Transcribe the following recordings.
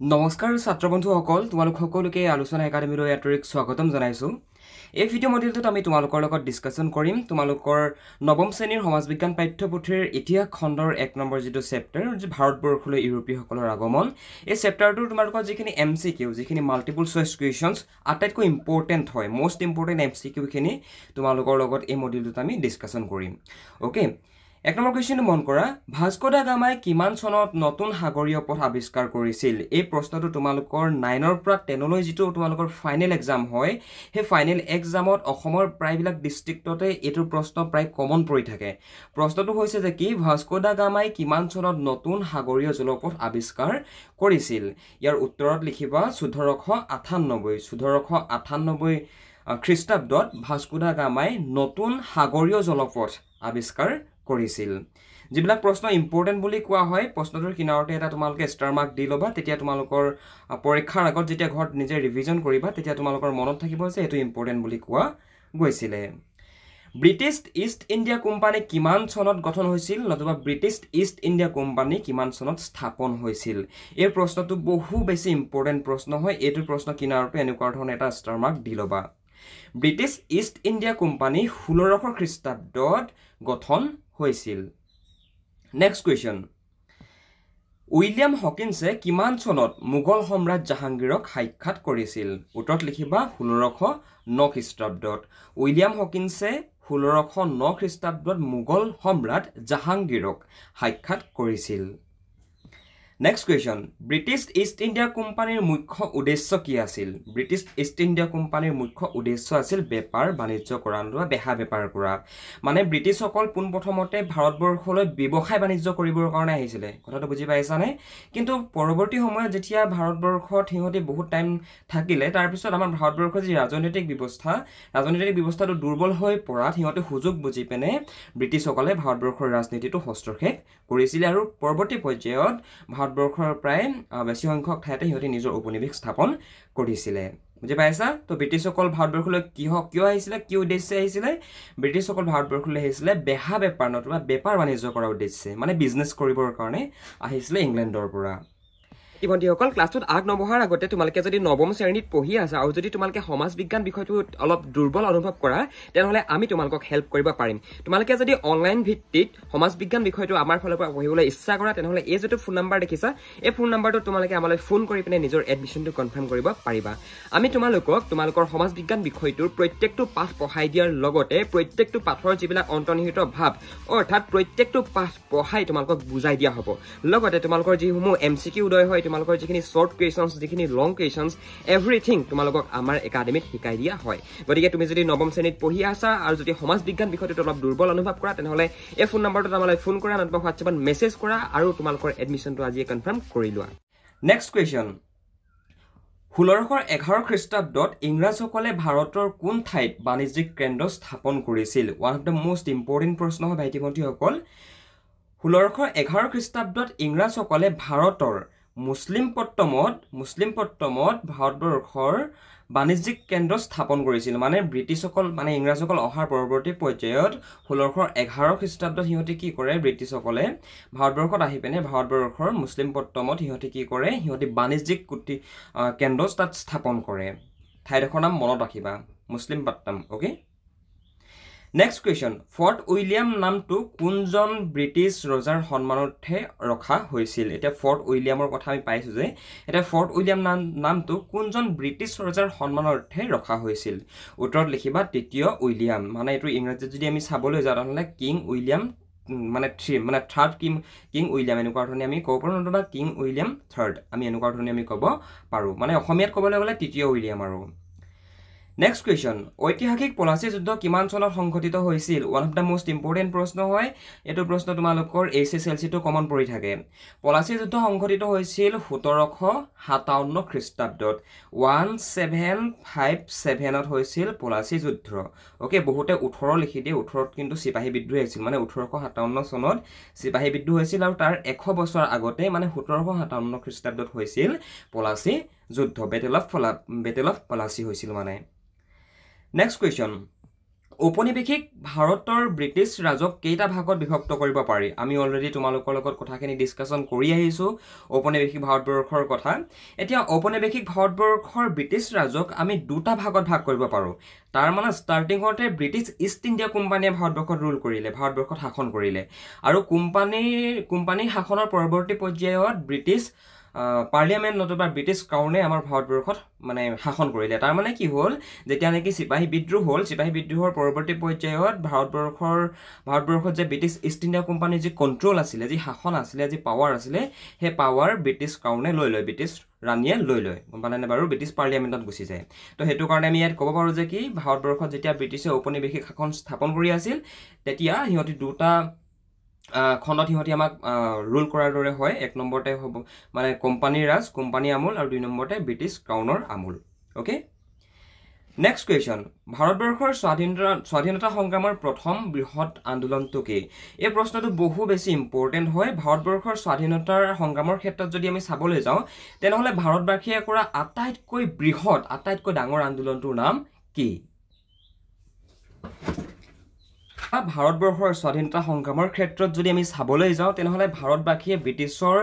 নমস্কাৰ ছাত্ৰ বন্ধুসকল তোমালোক সকলোকে আলোচনা একাডেমীলৈ আন্তৰিক স্বাগতম জনাইছো। এই ভিডিঅ' মডিউলটোত আমি তোমালোকৰ লগত ডিসকাশন কৰিম তোমালোকৰ নৱম শ্ৰেণীৰ সমাজ বিজ্ঞান পাঠ্যপুথিৰ ইতিহাস খণ্ডৰ 1 নম্বৰ যেটো চেপ্টাৰ যে ভাৰতবৰ্ষলৈ ইউৰোপীয়সকলৰ আগমন। এই চেপ্টাৰটো তোমালোকৰ যিখিনি এমসিকিউ যিখিনি মাল্টিপল চয়েস কুৱেশ্যনছ আটাইতকৈ ইম্পৰ্টেন্ট হয় মোস্ট ইম্পৰ্টেন্ট এমসিকিউ খিনি তোমালোকৰ লগত এই মডিউলটোত আমি ডিসকাশন কৰিম। ওকে 1 নম্বৰ কুৱেশ্যনটো মন কৰা ভাস্কো দা গামাই কিমান চনত নতুন সাগৰীয় পথ আৱিষ্কাৰ কৰিছিল। এই প্ৰশ্নটো তোমালোকৰ 9 ৰ পৰা 10 লৈ যেটো তোমালোকৰ ফাইনেল এক্সাম হয় হে ফাইনেল এক্সামত অসমৰ প্ৰায়বিলাক ডিস্ট্ৰিক্টতে এটো প্ৰশ্ন প্ৰায় কমন পৰি থাকে। প্ৰশ্নটো হৈছে যে কি ভাস্কো দা গামাই কিমান চনত নতুন সাগৰীয় জলপথ আৱিষ্কাৰ কৰিছিল। ইয়াৰ উত্তৰত লিখিবা 1498 খ্ৰীষ্টাব্দত ভাস্কো দা গামাই নতুন সাগৰীয় জলপথ আৱিষ্কাৰ কৰিছিল। যিবিলাক প্ৰশ্ন ইম্পৰ্টেন্ট বুলি কোৱা হয় প্ৰশ্নটোৰ কিনাৰতে এটা তোমালোকে ষ্টাৰ মাৰ্ক দি লবা তেতিয়া তোমালোকৰ পৰীক্ষাৰ আগত যেতিয়া ঘৰত নিজে ৰিভিজন কৰিবা তেতিয়া তোমালোকৰ মনত থাকিব যে এটো ইম্পৰ্টেন্ট বুলি কোৱা গৈছিলে। ব্ৰিটিছ ইষ্ট ইণ্ডিয়া কোম্পানী কিমান চনত গঠন হৈছিল নতুবা ব্ৰিটিছ ইষ্ট ইণ্ডিয়া কোম্পানী কিমান চনত স্থাপন হৈছিল। এই প্ৰশ্নটো বহু বেছি ইম্পৰ্টেন্ট প্ৰশ্ন হয়। এইটো প্ৰশ্ন কিনাৰতে এনেকুৱা ধৰণৰ এটা ষ্টাৰ মাৰ্ক দি লবা। ব্ৰিটিছ ইষ্ট ইণ্ডিয়া কোম্পানী 1600 খ্ৰীষ্টাব্দত গঠন হৈছিল। নেক্সট কুৱেশ্যন উইলিয়াম হকিন্সে কিমান চনত মুঘল সম্ৰাট জাহাংগীৰক সাক্ষাৎ কৰিছিল। উত্তৰত লিখিবা 1609 খ্ৰীষ্টাব্দত। উইলিয়াম হকিন্সে 1609 খ্ৰীষ্টাব্দত মুঘল সম্ৰাট জাহাংগীৰক সাক্ষাৎ কৰিছিল। Next question British East India কোম্পানীৰ মুখ্য উদ্দেশ্য কি আছিল। ব্ৰিটিছ ইষ্ট ইণ্ডিয়া কোম্পানীৰ মুখ্য উদ্দেশ্য আছিল বেপাৰ বাণিজ্য কৰা বা বেহা বেপাৰ কৰা। মানে ব্ৰিটিছসকল পোনপ্ৰথমতে ভাৰতবৰ্ষলৈ ব্যৱসায় বাণিজ্য কৰিবৰ কাৰণে আহিছিলে। কথাটো বুজি পাইছানে? কিন্তু পৰৱৰ্তী সময়ত যেতিয়া ভাৰতবৰ্ষত সিহঁতে বহুত টাইম থাকিলে তাৰ পিছত আমাৰ ভাৰতবৰ্ষৰ যি ৰাজনৈতিক ব্যৱস্থাটো দুৰ্বল হৈ পৰাত সিহঁতে সুযোগ বুজি পেনে ব্ৰিটিছসকলে ভাৰতবৰ্ষৰ ৰাজনীতিটো হস্তক্ষেপ কৰিছিল আৰু পৰৱৰ্তী পৰ্যায়ত ভাৰতবৰ্ষৰ প্ৰায় বেছি সংখ্যক ঠাইতে সিহঁতে নিজৰ উপনিবেশ স্থাপন কৰিছিলে। বুজি পাইছা? তো ব্ৰিটিছসকল ভাৰতবৰ্ষলৈ কিয় আহিছিলে কি উদ্দেশ্যে আহিছিলে। ব্ৰিটিছসকল ভাৰতবৰ্ষলৈ আহিছিলে বেহা বেপাৰ নতুবা বেপাৰ বাণিজ্য কৰাৰ উদ্দেশ্যে মানে বিজনেছ কৰিবৰ কাৰণে আহিছিলে ইংলেণ্ডৰ পৰা। ইতিমধ্যেসকল ক্লাছটোত আগ নবহাৰ আগতে তোমালোকে যদি নৱম শ্ৰেণীত পঢ়ি আছা আৰু যদি তোমালোকে সমাজ বিজ্ঞান বিষয়টো অলপ দুৰ্বল অনুভৱ কৰা তেনেহলে আমি তোমালোকক হেল্প কৰিব পাৰিম। তোমালোকে যদি অনলাইন ভিত্তিত সমাজ বিজ্ঞান বিষয়টো আমাৰ ফালৰ পৰা পঢ়িবলৈ ইচ্ছা কৰা তেনেহলে এই যেটো ফোন নম্বৰ দেখিছা এই ফোন নম্বৰটোত তোমালোকে আমালৈ ফোন কৰি পিনে নিজৰ এডমিশনটো কনফাৰ্ম কৰিব পাৰিবা। আমি তোমালোকৰ সমাজ বিজ্ঞান বিষয়টোৰ প্ৰত্যেকটো পাঠ পঢ়াই দিয়াৰ লগতে প্ৰত্যেকটো পাঠৰ যিবিলাক অন্তৰ্নিহিত ভাৱ অৰ্থাৎ প্ৰত্যেকটো পাঠ পঢ়াই তোমালোকক বুজাই দিয়া হ'ব। লগতে তোমালোকৰ যিসমূহ এমসিকিউ উদয় হয় তোমালোকৰ যিখিনি শৰ্ট কুৱেশ্যনছ যিখিনি লং কুৱেশ্যনছ এভৰিথিং তোমালোকক আমাৰ একাডেমিত শিকাই দিয়া হয়। গতিকে তুমি যদি নৱম শ্ৰেণীত পঢ়ি আছা আৰু যদি সমাজ বিজ্ঞান বিষয়টোত অলপ দুৰ্বল অনুভৱ কৰা তেনেহলে এই ফোন নম্বৰটোত আমালৈ ফোন কৰা নতুবা হোৱাটছএপত মেছেজ কৰা আৰু তোমালোকৰ এডমিশনটো আজি কনফাৰ্ম কৰি লোৱা। নেক্সট কুৱেশ্যন 1611 খ্ৰীষ্টাব্দত ইংৰাজসকলে ভাৰতৰ কোন ঠাইত বাণিজ্যিক কেন্দ্ৰ স্থাপন কৰিছিল। One of the most important প্ৰশ্ন হয় ভাইটি ভণ্টিসকল। 1611 খ্ৰীষ্টাব্দত ইংৰাজসকলে ভাৰতৰ মুছলিম পট্টমত ভাৰতবৰ্ষৰ বাণিজ্যিক কেন্দ্ৰ স্থাপন কৰিছিল। মানে ব্ৰিটিছসকল মানে ইংৰাজসকল অহাৰ পৰৱৰ্তী পৰ্যায়ত 1611 খ্ৰীষ্টাব্দত সিহঁতে কি কৰে ব্ৰিটিছসকলে ভাৰতবৰ্ষত আহি পিনে ভাৰতবৰ্ষৰ মুছলিম পট্টমত সিহঁতে কি কৰে সিহঁতে বাণিজ্যিক কেন্দ্ৰ তাত স্থাপন কৰে। ঠাইডোখৰ নাম মনত ৰাখিবা Masulipatnam. Okay next question Fort William নামটো কোনজন ব্ৰিটিছ ৰজাৰ সন্মানাৰ্থে ৰখা হৈছিল। এতিয়া ফৰ্ট উইলিয়ামৰ কথা আমি পাইছো যে এতিয়া ফৰ্ট উইলিয়াম নামটো কোনজন ব্ৰিটিছ ৰজাৰ সন্মানাৰ্থে ৰখা হৈছিল। উত্তৰত লিখিবা তৃতীয় উইলিয়াম। মানে এইটো ইংৰাজীত যদি আমি চাবলৈ যাওঁ তেনেহ'লে কিং উইলিয়াম মানে থাৰ্ড কিং উইলিয়াম এনেকুৱা ধৰণে আমি ক'ব পাৰোঁ নতুবা কিং উইলিয়াম থাৰ্ড আমি এনেকুৱা ধৰণে আমি ক'ব পাৰোঁ। মানে অসমীয়াত ক'বলৈ গ'লে তৃতীয় উইলিয়াম আৰু। নেক্সট কুৱেশ্যন ঐতিহাসিক পলাচী যুদ্ধ কিমান চনত সংঘটিত হৈছিল। One of the most important প্ৰশ্ন হয়। এইটো প্ৰশ্ন তোমালোকৰ HSLC-টো কমন পৰি থাকে। পলাচী যুদ্ধ সংঘটিত হৈছিল 1757 খ্ৰীষ্টাব্দত 1757 হৈছিল পলাচী যুদ্ধ। ওকে বহুতে 18 লিখি দিয়ে 18ত কিন্তু চিপাহী বিদ্ৰোহ হৈছিল মানে 1857 চনত চিপাহী বিদ্ৰোহ হৈছিল আৰু তাৰ 100 বছৰ আগতে মানে 1757 খ্ৰীষ্টাব্দত হৈছিল পলাচী যুদ্ধ বেটেল অফ পলাচী হৈছিল মানে। নেক্সট কুৱেশ্যন ঔপনিৱেশিক ভাৰতৰ ব্ৰিটিছ ৰাজক কেইটা ভাগত বিভক্ত কৰিব পাৰি আমি অলৰেডি তোমালোকৰ লগত কথাখিনি ডিছকাশ্যন কৰি আহিছোঁ ঔপনিৱেশিক ভাৰতবৰ্ষৰ কথা এতিয়া ঔপনিৱেশিক ভাৰতবৰ্ষৰ ব্ৰিটিছ ৰাজক আমি দুটা ভাগত ভাগ কৰিব পাৰোঁ তাৰ মানে ষ্টাৰ্টিঙতে ব্ৰিটিছ ইষ্ট ইণ্ডিয়া কোম্পানীয়ে ভাৰতবৰ্ষত ৰুল কৰিলে ভাৰতবৰ্ষত শাসন কৰিলে আৰু কোম্পানীৰ শাসনৰ পৰৱৰ্তী পৰ্যায়ত ব্ৰিটিছ পাৰ্লিয়ামেণ্ট নতুবা ব্ৰিটিছ ক্ৰাউনে আমাৰ ভাৰতবৰ্ষত মানে শাসন কৰিলে তাৰ মানে কি হ'ল যেতিয়া নেকি চিপাহী বিদ্ৰোহ হ'ল চিপাহী বিদ্ৰোহৰ পৰৱৰ্তী পৰ্যায়ত ভাৰতবৰ্ষত যে ব্ৰিটিছ ইষ্ট ইণ্ডিয়া কোম্পানীৰ যি কণ্ট্ৰল আছিলে যি শাসন আছিলে যি পাৱাৰ আছিলে সেই পাৱাৰ ব্ৰিটিছ ক্ৰাউনে লৈ লয় ব্ৰিটিছ ৰাণীয়ে লৈ লয় গম পালেনে বাৰু ব্ৰিটিছ পাৰ্লিয়ামেণ্টত গুচি যায় তো সেইটো কাৰণে আমি ইয়াত ক'ব পাৰোঁ যে কি ভাৰতবৰ্ষত যেতিয়া ব্ৰিটিছে ঔপনিৱেশিক শাসন স্থাপন কৰি আছিল তেতিয়া সিহঁতি দুটা খণ্ডত সিহঁতি আমাক ৰুল কৰাৰ দৰে হয় এক নম্বৰতে হ'ব মানে কোম্পানীৰ ৰাজ কোম্পানী আমুল আৰু 2 নম্বৰতে ব্ৰিটিছ ক্ৰাউনৰ আমুল অ'কে নেক্সট কুৱেশ্যন ভাৰতবৰ্ষৰ স্বাধীনতা সংগ্ৰামৰ প্ৰথম বৃহৎ আন্দোলনটো কি এই প্ৰশ্নটো বহু বেছি ইম্পৰ্টেণ্ট হয় ভাৰতবৰ্ষৰ স্বাধীনতাৰ সংগ্ৰামৰ ক্ষেত্ৰত যদি আমি চাবলৈ যাওঁ তেনেহ'লে ভাৰতবাসীয়ে কৰা আটাইতকৈ বৃহৎ আটাইতকৈ ডাঙৰ আন্দোলনটোৰ নাম কি ভাৰতবৰ্ষৰ স্বাধীনতা সংগ্ৰামৰ ক্ষেত্ৰত যদি আমি চাবলৈ যাওঁ তেনেহ'লে ভাৰতবাসীয়ে ব্ৰিটিছৰ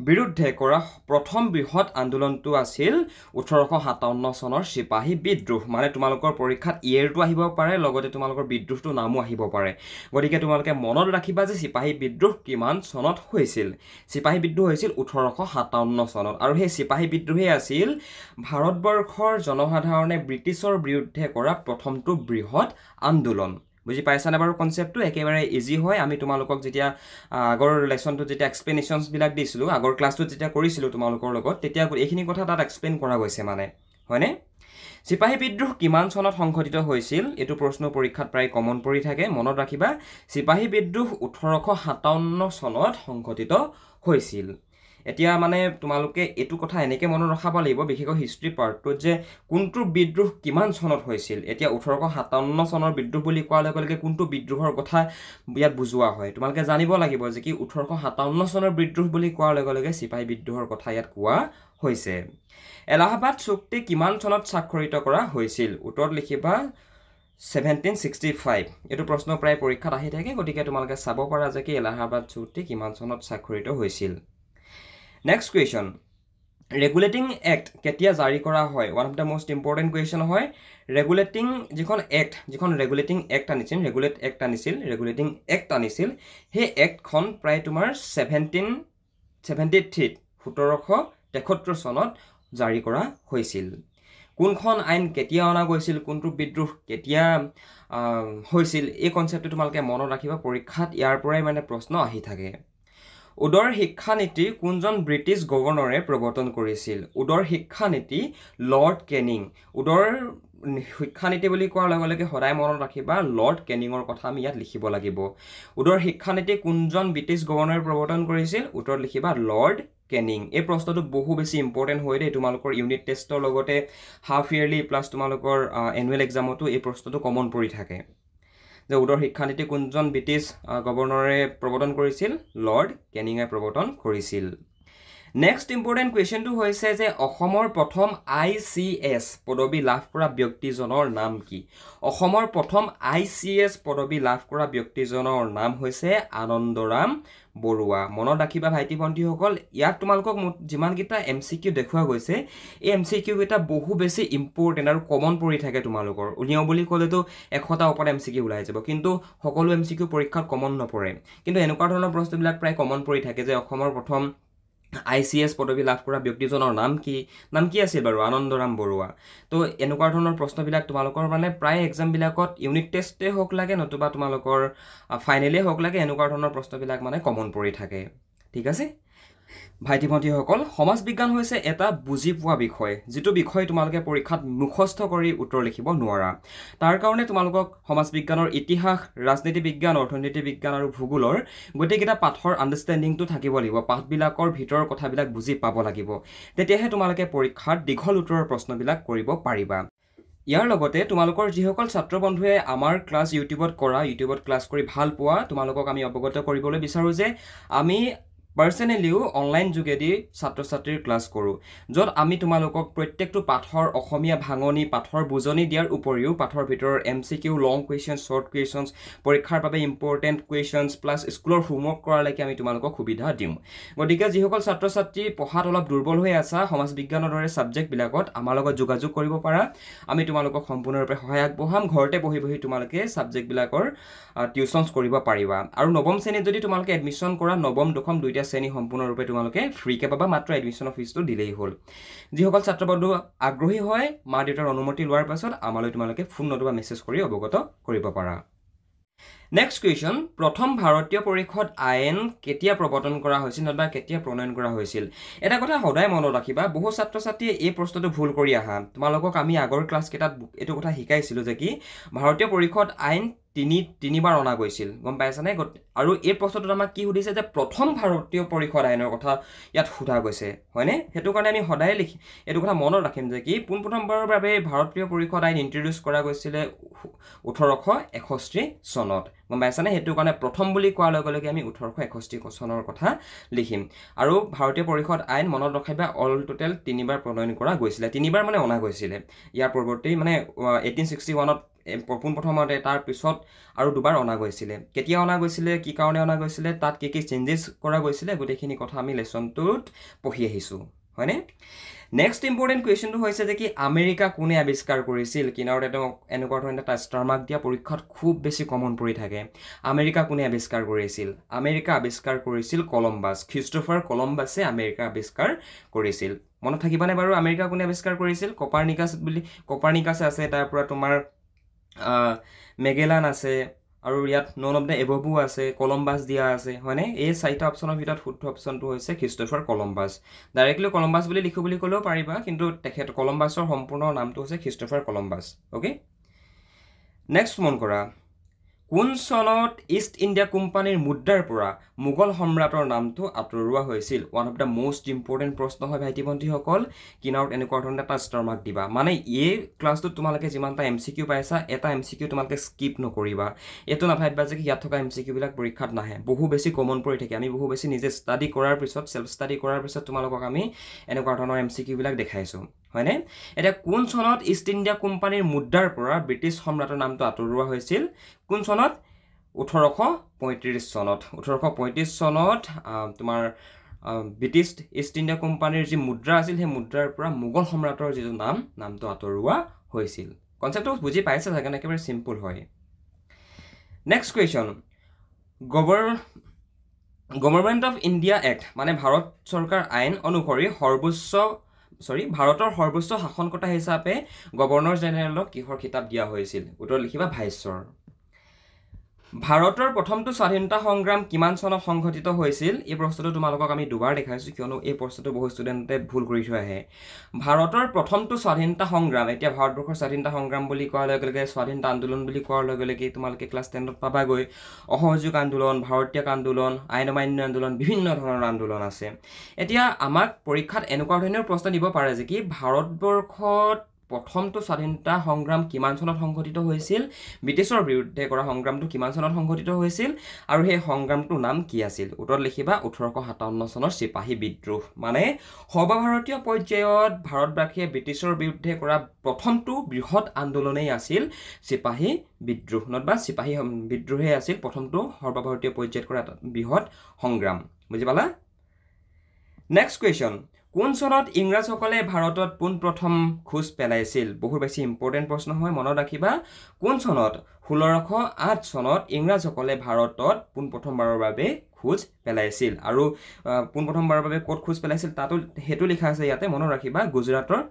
বিৰুদ্ধে কৰা প্ৰথম বৃহৎ আন্দোলনটো আছিল 1857 চনৰ চিপাহী বিদ্ৰোহ মানে তোমালোকৰ পৰীক্ষাত ইয়েৰটো আহিব পাৰে লগতে তোমালোকৰ বিদ্ৰোহটো নামো আহিব পাৰে গতিকে তোমালোকে মনত ৰাখিবা যে চিপাহী বিদ্ৰোহ কিমান চনত হৈছিল চিপাহী বিদ্ৰোহ হৈছিল 1857 চনত আৰু সেই চিপাহী বিদ্ৰোহেই আছিল ভাৰতবৰ্ষৰ জনসাধাৰণে ব্ৰিটিছৰ বিৰুদ্ধে কৰা প্ৰথমটো বৃহৎ আন্দোলন বুজি পাইছানে বাৰু কনচেপ্টটো একেবাৰে ইজি হয় আমি তোমালোকক যেতিয়া আগৰ লেসনটো যেতিয়া এক্সপ্লেনেশনছ বিলাক দিছিলো আগৰ ক্লাছটো যেতিয়া কৰিছিলো তোমালোকৰ লগত তেতিয়া এইখিনি কথা তাত এক্সপ্লেইন কৰা গৈছে মানে হয়নে চিপাহী বিদ্ৰোহ কিমান চনত সংঘটিত হৈছিল এটো প্ৰশ্ন পৰীক্ষাত প্ৰায় কমন পৰি থাকে মনত ৰাখিবা চিপাহী বিদ্ৰোহ 1857 চনত সংঘটিত হৈছিল এতিয়া মানে তোমালোকে এটো কথা এনেকে মনত ৰাখাব লাগিব বিশেষকৈ হিষ্ট্ৰী পাৰ্টটো যে কোনটো বিদ্ৰোহ কিমান চনত হৈছিল এতিয়া 1857 চনৰ বিদ্ৰোহ বুলি কোৱাৰ লগে লগে কোনটো বিদ্ৰোহৰ কথা ইয়াত বুজোৱা হয় তোমালোকে জানিব লাগিব যে কি 1857 চনৰ বিদ্ৰোহ বুলি কোৱাৰ লগে লগে চিপাহী বিদ্ৰোহৰ কথা ইয়াত কোৱা হৈছে এলাহাবাদ চুক্তি কিমান চনত স্বাক্ষৰিত কৰা হৈছিল উত্তৰত লিখিবা 1765 এটো প্ৰশ্ন প্ৰায় পৰীক্ষাত আহি থাকে গতিকে তোমালোকে চাব পাৰা যে কি এলাহাবাদ চুক্তি কিমান চনত স্বাক্ষৰিত হৈছিল Next question. Regulating Act কেতিয়া জাৰি কৰা হয় one of the most important question হয় regulating যিখন act যিখন regulating act আনিছিল regulating act আনিছিল সেই act খন প্ৰায় তোমাৰ 1773 1773 চনত জাৰি কৰা হৈছিল কোনখন আইন কেতিয়া অনা গৈছিল কোনটো বিদ্ৰোহ কেতিয়া হৈছিল এই কনসেপ্টটো তোমালোকে মনত ৰাখিবা পৰীক্ষাত ইয়াৰ পৰাই মানে প্ৰশ্ন আহি থাকে উদৰ শিক্ষা নীতি কোনজন ব্ৰিটিছ গভৰ্ণৰে প্ৰৱৰ্তন কৰিছিল উদৰ শিক্ষা নীতি লৰ্ড কেনিং উদৰ শিক্ষা নীতি বুলি কোৱাৰ লগে লগে সদায় মনত ৰাখিবা লৰ্ড কেনিংৰ কথা আমি ইয়াত লিখিব লাগিব উদৰ শিক্ষা নীতি কোনজন ব্ৰিটিছ গভৰ্ণৰে প্ৰৱৰ্তন কৰিছিল উত্তৰ লিখিবা লৰ্ড কেনিং এই প্ৰশ্নটো বহু বেছি ইম্পৰ্টেন্ট হয় দে তোমালোকৰ ইউনিট টেষ্টৰ লগতে হাফ ইয়াৰলি প্লাস তোমালোকৰ এনুৱেল এক্সামতো এই প্ৰশ্নটো কমন পৰি থাকে যে উদৰ শিক্ষা নীতি কোনজন ব্ৰিটিছ গভৰ্ণৰে প্ৰৱৰ্তন কৰিছিল লৰ্ড কেনিঙে প্ৰৱৰ্তন কৰিছিল নেক্সট ইম্পৰ্টেন্ট কোৱেশ্চনটো হৈছে যে অসমৰ প্ৰথম ICS পদবী লাভ কৰা ব্যক্তিজনৰ নাম কি অসমৰ প্ৰথম ICS পদবী লাভ কৰা ব্যক্তিজনৰ নাম হৈছে আনন্দৰাম বৰুৱা মনত ৰাখিবা ভাইটি ভণ্টিসকল ইয়াত তোমালোকক যিমান কিটা MCQ দেখুৱা গৈছে এই MCQ এটা বহু বেছি ইম্পৰ্টেন্ট আৰু কমন পৰি থাকে তোমালোকৰ উলিয়াও বুলি ক'লেতো 100টা ওপৰত MCQ ওলাই যাব কিন্তু সকলো MCQ পৰীক্ষাত কমন নপৰে কিন্তু এনেকুৱা ধৰণৰ প্ৰশ্নবিলাক প্ৰায় কমন পৰি থাকে যে অসমৰ প্ৰথম ICS পদবী লাভ কৰা ব্যক্তিজনৰ নাম কি আছিল বাৰু আনন্দৰাম বৰুৱা তো এনেকুৱা ধৰণৰ প্ৰশ্নবিলাক তোমালোকৰ মানে প্ৰায় এক্সাম বিলাকত ইউনিট টেষ্টে হওক লাগে নতুবা তোমালোকৰ ফাইনেলি হওক লাগে এনেকুৱা ধৰণৰ প্ৰশ্নবিলাক মানে কমন পৰি থাকে ঠিক আছে ভাইটি ভণ্টি সকল সমাজ বিজ্ঞান হৈছে এটা বুজি পোৱা বিষয় যেটো বিষয় তোমালোকে পৰীক্ষাত মুখস্থ কৰি উত্তৰ লিখিব নোৱাৰা তাৰ কাৰণে তোমালোকক সমাজ বিজ্ঞানৰ ইতিহাস ৰাজনীতি বিজ্ঞান অৰ্থনীতি বিজ্ঞান আৰু ভূগোলৰ গটেকিটা পাঠৰ আন্ডাৰষ্টেণ্ডিংটো থাকিব লাগিব পাঠবিলাকৰ ভিতৰৰ কথাবিলাক বুজি পাব লাগিব তেতিয়াহে তোমালোকে পৰীক্ষাত দীঘল উত্তৰৰ প্ৰশ্নবিলাক কৰিব পাৰিবা ইয়াৰ লগতে তোমালোকৰ যিসকল ছাত্ৰ বন্ধুৱে আমাৰ ক্লাছ ইউটিউবত ক্লাছ কৰি ভাল পোৱা তোমালোকক আমি অৱগত কৰিবলৈ বিচাৰো যে আমি পাৰ্চনেলিও অনলাইন যোগেদি ছাত্ৰ ছাত্ৰীৰ ক্লাছ কৰোঁ য'ত আমি তোমালোকক প্ৰত্যেকটো পাঠৰ অসমীয়া ভাঙনি পাঠৰ বুজনি দিয়াৰ উপৰিও পাঠৰ ভিতৰৰ MCQ লং কুৱেশ্যন শ্বৰ্ট কুৱেশ্যনছ পৰীক্ষাৰ বাবে ইম্পৰ্টেণ্ট কুৱেশ্যনছ প্লাছ স্কুলৰ হোমৱৰ্ক কৰালৈকে আমি তোমালোকক সুবিধা দিওঁ গতিকে যিসকল ছাত্ৰ ছাত্ৰী পঢ়াত অলপ দুৰ্বল হৈ আছা সমাজ বিজ্ঞানৰ দৰে ছাবজেক্টবিলাকত আমাৰ লগত যোগাযোগ কৰিব পাৰা আমি তোমালোকক সম্পূৰ্ণৰূপে সহায় আগবঢ়াম ঘৰতে বহি বহি তোমালোকে ছাবজেক্টবিলাকৰ টিউচনছ কৰিব পাৰিবা আৰু নৱম শ্ৰেণীত যদি তোমালোকে এডমিশ্যন কৰা নৱম দশম দুইটা শ্ৰেণী সম্পূৰ্ণৰূপে তোমালোকে ফ্ৰীকে পাবা মাত্ৰ এডমিশ্যনৰ ফিজটো দিলেই হ'ল যিসকল ছাত্ৰ বন্ধু আগ্ৰহী হয় মা দেউতাৰ অনুমতি লোৱাৰ পাছত আমালৈ তোমালোকে ফোন নতুবা মেছেজ কৰি অৱগত কৰিব পাৰা নেক্সট কুৱেশ্যন প্ৰথম ভাৰতীয় পৰিষদ আইন কেতিয়া প্ৰৱৰ্তন কৰা হৈছিল বা কেতিয়া প্ৰণয়ন কৰা হৈছিল এটা কথা সদায় মনত ৰাখিবা বহু ছাত্ৰ ছাত্ৰীয়ে এই প্ৰশ্নটো ভুল কৰি আহা তোমালোকক আমি আগৰ ক্লাছ কেইটাত এইটো কথা শিকাইছিলোঁ যে কি ভাৰতীয় পৰিষদ আইন তিনিবাৰ অনা গৈছিল গম পাইছানে আৰু এই প্ৰশ্নটোত আমাক কি সুধিছে যে প্ৰথম ভাৰতীয় পৰিষদ আইনৰ কথা ইয়াত সোধা গৈছে হয়নে সেইটো কাৰণে আমি সদায় এইটো কথা মনত ৰাখিম যে কি পোনপ্ৰথমবাৰৰ বাবে ভাৰতীয় পৰিষদ আইন ইন্ট্ৰডিউচ কৰা গৈছিলে 1861 চনত গম পাইছানে সেইটো কাৰণে প্ৰথম বুলি কোৱাৰ লগে লগে আমি 1861 চনৰ কথা লিখিম আৰু ভাৰতীয় পৰিষদ আইন মনত ৰাখিবা অল টোটেল তিনিবাৰ প্ৰণয়ন কৰা গৈছিলে তিনিবাৰ মানে অনা গৈছিলে ইয়াৰ পৰৱৰ্তী মানে 1861ত পোনপ্ৰথমতে তাৰ পিছত আৰু দুবাৰ অনা গৈছিলে কেতিয়া অনা গৈছিলে কি কাৰণে অনা গৈছিলে তাত কি কি চেঞ্জেছ কৰা গৈছিলে গোটেইখিনি কথা আমি লেসনটোত পঢ়ি আহিছোঁ হয়নে নেক্সট ইম্পৰ্টেণ্ট কুৱেশ্যনটো হৈছে যে কি আমেৰিকা কোনে আৱিষ্কাৰ কৰিছিল কিনাৰত এনেকুৱা ধৰণৰ এটা ষ্টাৰ মাৰ্ক দিয়া পৰীক্ষাত খুব বেছি কমন পৰি থাকে আমেৰিকা কোনে আৱিষ্কাৰ কৰিছিল আমেৰিকা আৱিষ্কাৰ কৰিছিল কলম্বাছ খ্ৰীষ্টফাৰ কলম্বাছে আমেৰিকা আৱিষ্কাৰ কৰিছিল মনত থাকিবানে বাৰু আমেৰিকা কোনে আৱিষ্কাৰ কৰিছিল কপাৰ্নিকাছ আছে তাৰ পৰা তোমাৰ মেগেলান আছে আৰু ইয়াত নন অফ দ্য এবভো আছে কলম্বাছ দিয়া আছে হয়নে এই চাৰিটা অপশ্যনৰ ভিতৰত শুদ্ধ অপশ্যনটো হৈছে খ্ৰীষ্টফাৰ কলম্বাছ ডাইৰেক্টলি কলম্বাছ বুলি লিখো বুলি ক'লেও পাৰিবা কিন্তু তেখেত কলম্বাছৰ সম্পূৰ্ণ নামটো হৈছে খ্ৰীষ্টফাৰ কলম্বাছ অ'কে নেক্সট মন কৰা কোন চনত ইষ্ট ইণ্ডিয়া কোম্পানীৰ মুদ্ৰাৰ পৰা মোগল সম্ৰাটৰ নামটো আঁতৰোৱা হৈছিল one of the most important প্ৰশ্ন হয় ভাইটি ভণ্টিসকল কিনাৰত এনেকুৱা ধৰণৰ এটা ষ্টাৰ মাৰ্ক দিবা মানে এই ক্লাছটোত তোমালোকে যিমানটা MCQ পাইছা এটা MCQ তোমালোকে স্কিপ নকৰিবা এইটো নাভাবিবা যে ইয়াত থকা MCQ বিলাক পৰীক্ষাত নাহে বহু বেছি কমন পৰি থাকে আমি বহু বেছি নিজে ষ্টাডি কৰাৰ পিছত সেল্ফ ষ্টাডি কৰাৰ পিছত তোমালোকক আমি এনেকুৱা ধৰণৰ MCQ বিলাক দেখাইছোঁ হয়নে এটা কোন চনত ইষ্ট ইণ্ডিয়া কোম্পানীৰ মুদ্ৰাৰ পৰা ব্ৰিটিছ সম্ৰাটৰ নামটো আঁতৰোৱা হৈছিল কোন চনত 1835 চনত 1835 চনত তোমাৰ ব্ৰিটিছ ইষ্ট ইণ্ডিয়া কোম্পানীৰ যি মুদ্ৰা আছিল সেই মুদ্ৰাৰ পৰা মোগল সম্ৰাটৰ যিটো নামটো আঁতৰোৱা হৈছিল কনচেপ্টটো বুজি পাইছে চাগে একেবাৰে সিম্পল হয় next question government of India act মানে ভাৰত চৰকাৰ আইন অনুসৰি ভাৰতৰ সৰ্বোচ্চ শাসনকৰ্তা হিচাপে গভৰ্ণৰ জেনেৰেলক কিহৰ খিতাপ দিয়া হৈছিল উত্তৰ লিখিবা ভাইচৰ ভাৰতৰ প্ৰথমটো স্বাধীনতা সংগ্ৰাম কিমান চনত সংঘটিত হৈছিল এই প্ৰশ্নটো তোমালোকক আমি দুবাৰ দেখাইছোঁ কিয়নো এই প্ৰশ্নটো বহু ষ্টুডেণ্টে ভুল কৰি থৈ আহে ভাৰতৰ প্ৰথমটো স্বাধীনতা সংগ্ৰাম এতিয়া ভাৰতবৰ্ষৰ স্বাধীনতা সংগ্ৰাম বুলি কোৱাৰ লগে লগে স্বাধীনতা আন্দোলন বুলি কোৱাৰ লগে লগে তোমালোকে ক্লাছ 10ত পাবাগৈ অসহযোগ আন্দোলন ভাৰতীয় আন্দোলন আইন অমান্য আন্দোলন বিভিন্ন ধৰণৰ আন্দোলন আছে এতিয়া আমাক পৰীক্ষাত এনেকুৱা ধৰণৰ প্ৰশ্ন দিব পাৰে যে কি ভাৰতবৰ্ষত প্ৰথমটো স্বাধীনতা সংগ্ৰাম কিমান চনত সংঘটিত হৈছিল ব্ৰিটিছৰ বিৰুদ্ধে কৰা সংগ্ৰামটো কিমান চনত সংঘটিত হৈছিল আৰু সেই সংগ্ৰামটোৰ নাম কি আছিল উত্তৰ লিখিবা 1857 চনৰ চিপাহী বিদ্ৰোহ মানে সৰ্বভাৰতীয় পৰ্যায়ত ভাৰতবাসীয়ে ব্ৰিটিছৰ বিৰুদ্ধে কৰা প্ৰথমটো বৃহৎ আন্দোলনেই আছিল চিপাহী বিদ্ৰোহ নতবা চিপাহী বিদ্ৰোহে আছিল প্ৰথমটো সৰ্বভাৰতীয় পৰ্যায়ত কৰা এটা বৃহৎ সংগ্ৰাম বুজি পালা নেক্সট কুৱেশ্যন কোন চনত ইংৰাজসকলে ভাৰতত পোনপ্ৰথম খোজ পেলাইছিল বহুত বেছি ইম্পৰ্টেণ্ট প্ৰশ্ন হয় মনত ৰাখিবা কোন চনত 1608 চনত ইংৰাজসকলে ভাৰতত পোনপ্ৰথমবাৰৰ বাবে খোজ পেলাইছিল আৰু পোনপ্ৰথমবাৰৰ বাবে ক'ত খোজ পেলাইছিল তাতো হেতু লিখা আছে ইয়াতে মনত ৰাখিবা গুজৰাটৰ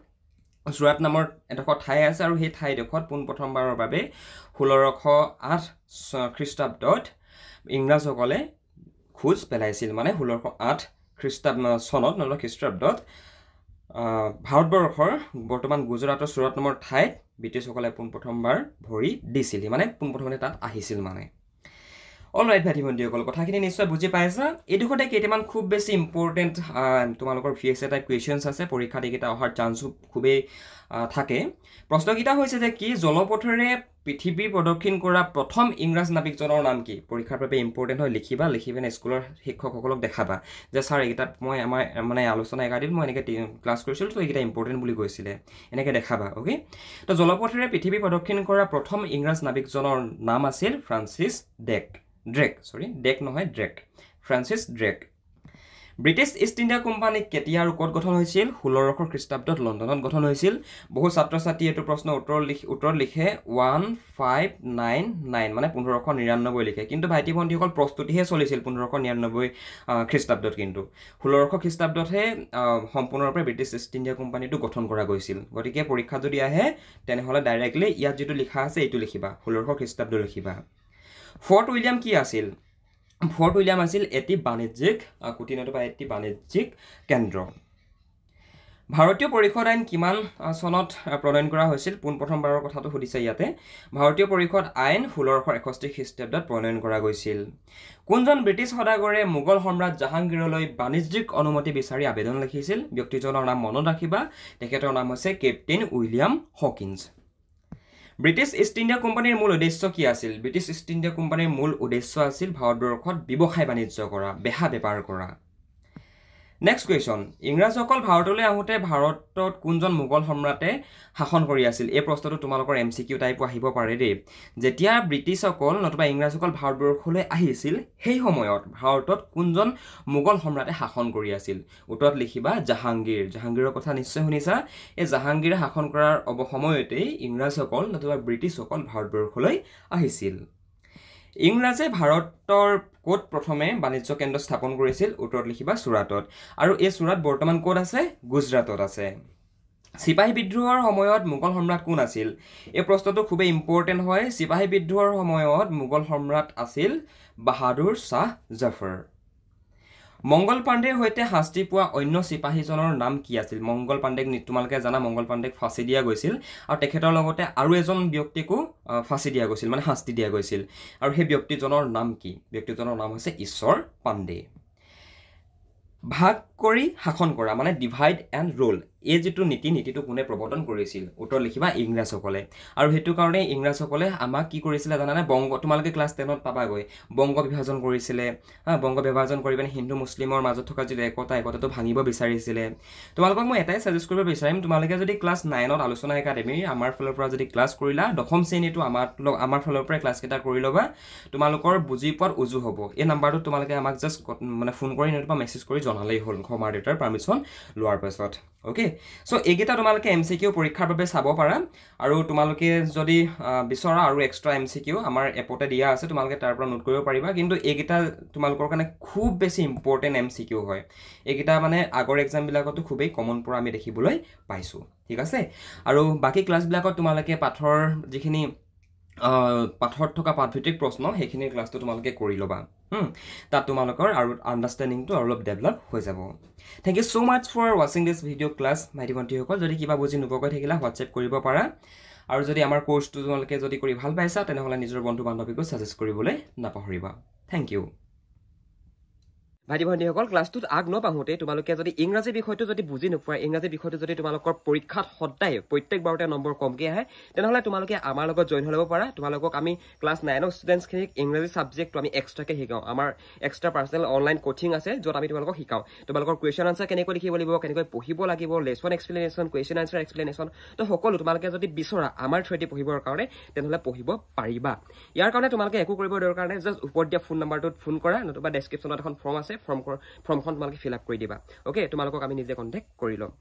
সুৰাট নামৰ এডোখৰ ঠাই আছে আৰু সেই ঠাইডোখৰত পোনপ্ৰথমবাৰৰ বাবে 1608 খ্ৰীষ্টাব্দত ইংৰাজসকলে খোজ পেলাইছিল মানে 1608 চনত নহ'লে খ্ৰীষ্টাব্দত ভাৰতবৰ্ষৰ বৰ্তমান গুজৰাটৰ সুৰাট নামৰ ঠাইত ব্ৰিটিছসকলে পোনপ্ৰথমবাৰ ভৰি দিছিল মানে পোনপ্ৰথমতে তাত আহিছিল মানে অলৰাইট ভাইটি ভণ্টিসকল কথাখিনি নিশ্চয় বুজি পাইছা এইডোখৰতে কেইটামান খুব বেছি ইম্পৰ্টেণ্ট তোমালোকৰ VSA টাইপ কুৱেশ্যনছ আছে পৰীক্ষাত এইকেইটা অহাৰ চান্সো খুবেই থাকে প্ৰশ্নকেইটা হৈছে যে কি জলপথেৰে পৃথিৱী প্ৰদক্ষিণ কৰা প্ৰথম ইংৰাজ নাবিকজনৰ নাম কি পৰীক্ষাৰ বাবে ইম্পৰ্টেণ্ট হয় লিখিবা লিখিবেনে স্কুলৰ শিক্ষকসকলক দেখাবা যে ছাৰ এইকেইটাত মই আমাৰ মানে আলোচনা একাডেমিত মই এনেকৈ ক্লাছ কৰিছিলোঁ তো এইকেইটা ইম্পৰ্টেণ্ট বুলি কৈছিলে এনেকৈ দেখাবা অ'কে তো জলপথেৰে পৃথিৱী প্ৰদক্ষিণ কৰা প্ৰথম ইংৰাজ নাবিকজনৰ নাম আছিল Francis Drake British East India company কেতিয়া আৰু ক'ত গঠন হৈছিল 1600 খ্ৰীষ্টাব্দত লণ্ডনত গঠন হৈছিল বহু ছাত্ৰ ছাত্ৰী এইটো প্ৰশ্ন উত্তৰ লিখে 1599 মানে 1599 লিখে কিন্তু ভাইটি ভণ্টিসকল প্ৰস্তুতিহে চলিছিল 1599 খ্ৰীষ্টাব্দত কিন্তু 1600 খ্ৰীষ্টাব্দতহে সম্পূৰ্ণৰূপে ব্ৰিটিছ ইষ্ট ইণ্ডিয়া কোম্পানীটো গঠন কৰা গৈছিল গতিকে পৰীক্ষা যদি আহে তেনেহ'লে ডাইৰেক্টলি ইয়াত যিটো লিখা আছে এইটো লিখিবা 1600 খ্ৰীষ্টাব্দ লিখিবা ফৰ্ট উইলিয়াম কি আছিল ফৰ্ট উইলিয়াম আছিল এটি বাণিজ্যিক কুটিনতুবা এটি বাণিজ্যিক কেন্দ্ৰ ভাৰতীয় পৰিষদ আইন কিমান চনত প্ৰণয়ন কৰা হৈছিল পোনপ্ৰথমবাৰৰ কথাটো সুধিছে ইয়াতে ভাৰতীয় পৰিষদ আইন 1661 খ্ৰীষ্টাব্দত প্ৰণয়ন কৰা গৈছিল কোনজন ব্ৰিটিছ সদাগৰে মোগল সম্ৰাট জাহাংগীৰলৈ বাণিজ্যিক অনুমতি বিচাৰি আবেদন লিখিছিল ব্যক্তিজনৰ নাম মনত ৰাখিবা তেখেতৰ নাম হৈছে captain William Hawkins British East India কোম্পানীৰ মূল উদ্দেশ্য কি আছিল ব্ৰিটিছ ইষ্ট ইণ্ডিয়া কোম্পানীৰ মূল উদ্দেশ্য আছিল ভাৰতবৰ্ষত ব্যৱসায় বাণিজ্য কৰা বেহা বেপাৰ কৰা নেক্সট কুৱেশ্যন ইংৰাজসকল ভাৰতলৈ আহোঁতে ভাৰতত কোনজন মোগল সম্ৰাটে শাসন কৰি আছিল এই প্ৰশ্নটো তোমালোকৰ MCQ টাইপ আহিব পাৰে দেই যেতিয়া ব্ৰিটিছসকল নতুবা ইংৰাজসকল ভাৰতবৰ্ষলৈ আহিছিল সেই সময়ত ভাৰতত কোনজন মোগল সম্ৰাটে শাসন কৰি আছিল উত্তৰত লিখিবা জাহাংগীৰৰ কথা নিশ্চয় শুনিছা এই জাহাংগীৰে শাসন কৰাৰ সময়তেই ইংৰাজসকল নতুবা ব্ৰিটিছসকল ভাৰতবৰ্ষলৈ আহিছিল ইংৰাজে ভাৰতৰ ক'ত প্ৰথমে বাণিজ্য কেন্দ্ৰ স্থাপন কৰিছিল উত্তৰত লিখিবা চুৰাটত আৰু এই চুৰাট বৰ্তমান ক'ত আছে গুজৰাটত আছে সিপাহী বিদ্ৰোহৰ সময়ত মোগল সম্ৰাট কোন আছিল এই প্ৰশ্নটো খুবেই ইম্পৰ্টেণ্ট হয় সিপাহী বিদ্ৰোহৰ সময়ত মোগল সম্ৰাট আছিল বাহাদুৰ শাহ জাফৰ মংগল পাণ্ডেৰ সৈতে শাস্তি পোৱা অন্য সিপাহীজনৰ নাম কি আছিল মংগল পাণ্ডেক তোমালোকে জানা মংগল পাণ্ডেক ফাঁচি দিয়া গৈছিল আৰু তেখেতৰ লগতে আৰু এজন ব্যক্তিকো ফাঁচি দিয়া গৈছিল মানে শাস্তি দিয়া গৈছিল আৰু সেই ব্যক্তিজনৰ নাম কি ব্যক্তিজনৰ নাম হৈছে ঈশ্বৰ পাণ্ডে ভাগ কৰি শাসন কৰা মানে ডিভাইড এণ্ড ৰুল এই যিটো নীতিটো কোনে প্ৰৱৰ্তন কৰিছিল উত্তৰ লিখিবা ইংৰাজসকলে আৰু সেইটো কাৰণে ইংৰাজসকলে আমাক কি কৰিছিলে জানানে তোমালোকে ক্লাছ 10ত পাবাগৈ বংগ বিভাজন কৰিছিলে বংগ বিভাজন কৰি পিনে হিন্দু মুছলিমৰ মাজত থকা যিটো একতাটো ভাঙিব বিচাৰিছিলে তোমালোকক মই এটাই সাজেষ্ট কৰিব বিচাৰিম তোমালোকে যদি ক্লাছ 9ত আলোচনা একাডেমি আমাৰ ফালৰ পৰা যদি ক্লাছ কৰিলা দশম শ্ৰেণীটো আমাৰ ফালৰ পৰা ক্লাছ কেইটা কৰি ল'বা তোমালোকৰ বুজি পোৱাত উজু হ'ব এই নাম্বাৰটো তোমালোকে আমাক জাষ্ট মানে ফোন কৰি নতুবা মেছেজ কৰি জনালেই হ'ল ক্ষমাৰ দেউতাৰ পাৰ্মিশ্যন লোৱাৰ পাছত ওকে সো এইকেইটা তোমালোকে MCQ পৰীক্ষাৰ বাবে চাব পাৰা আৰু তোমালোকে যদি বিচৰা আৰু এক্সট্ৰা MCQ আমাৰ এপতে দিয়া আছে তোমালোকে তাৰ পৰা নোট কৰিব পাৰিবা কিন্তু এইকেইটা তোমালোকৰ কাৰণে খুব বেছি ইম্পৰ্টেণ্ট MCQ হয় এইকেইটা মানে আগৰ এক্সামবিলাকতো খুবেই কমন পৰা আমি দেখিবলৈ পাইছোঁ ঠিক আছে আৰু বাকী ক্লাছবিলাকত তোমালোকে পাঠৰ যিখিনি পাঠত থকা পাঠভিত্তিক প্ৰশ্ন সেইখিনি ক্লাছটো তোমালোকে কৰি ল'বা তাত তোমালোকৰ আৰু আণ্ডাৰষ্টেণ্ডিংটো অলপ ডেভেলপ হৈ যাব thank you so much for ৱাচিং দিছ ভিডিঅ' ক্লাছ ভাইটি ভণ্টিসকল যদি কিবা বুজি নোপোৱাকৈ থাকিলা হোৱাটছএপ কৰিব পাৰা আৰু যদি আমাৰ কোৰ্চটো তোমালোকে যদি কৰি ভাল পাইছা তেনেহ'লে নিজৰ বন্ধু বান্ধৱীকো ছাজেষ্ট কৰিবলৈ নাপাহৰিবা থ্যাংক ইউ ভাইটি ভণ্টিসকল ক্লাছটোত আগ নপাহোঁতে তোমালোকে যদি ইংৰাজী বিষয়টো যদি বুজি নোপোৱা ইংৰাজী বিষয়টো যদি তোমালোকৰ পৰীক্ষাত সদায় প্ৰত্যেকবাৰতে নম্বৰ কমকৈ আহে তেনেহ'লে তোমালোকে আমাৰ লগত জইন হৈ ল'ব পাৰা তোমালোকক আমি ক্লাছ 9ৰ ষ্টুডেণ্টছখিনিক ইংৰাজী ছাবজেক্টটো আমি এক্সট্ৰাকৈ শিকাওঁ আমাৰ এক্সট্ৰা পাৰ্চনেল অনলাইন কোচিং আছে য'ত আমি তোমালোকক শিকাওঁ তোমালোকৰ কুৱেশ্যন আনচাৰ কেনেকৈ লিখিব লাগিব কেনেকৈ পঢ়িব লাগিব lesson explanation question answer explanation তো সকলো তোমালোকে যদি বিচৰা আমাৰ থ্ৰুৱেদি পঢ়িবৰ কাৰণে তেনেহ'লে পঢ়িব পাৰিবা ইয়াৰ কাৰণে তোমালোকে একো কৰিব দৰকাৰ নাই জাষ্ট ওপৰত দিয়া ফোন নাম্বাৰটোত ফোন কৰা নতুবা ডেছক্ৰিপশ্যনত এখন ফৰ্ম আছে ফৰ্মখন তোমালোকে ফিল আপ কৰি দিবা ওকে তোমালোকক আমি নিজে কণ্টেক্ট কৰি ল'ম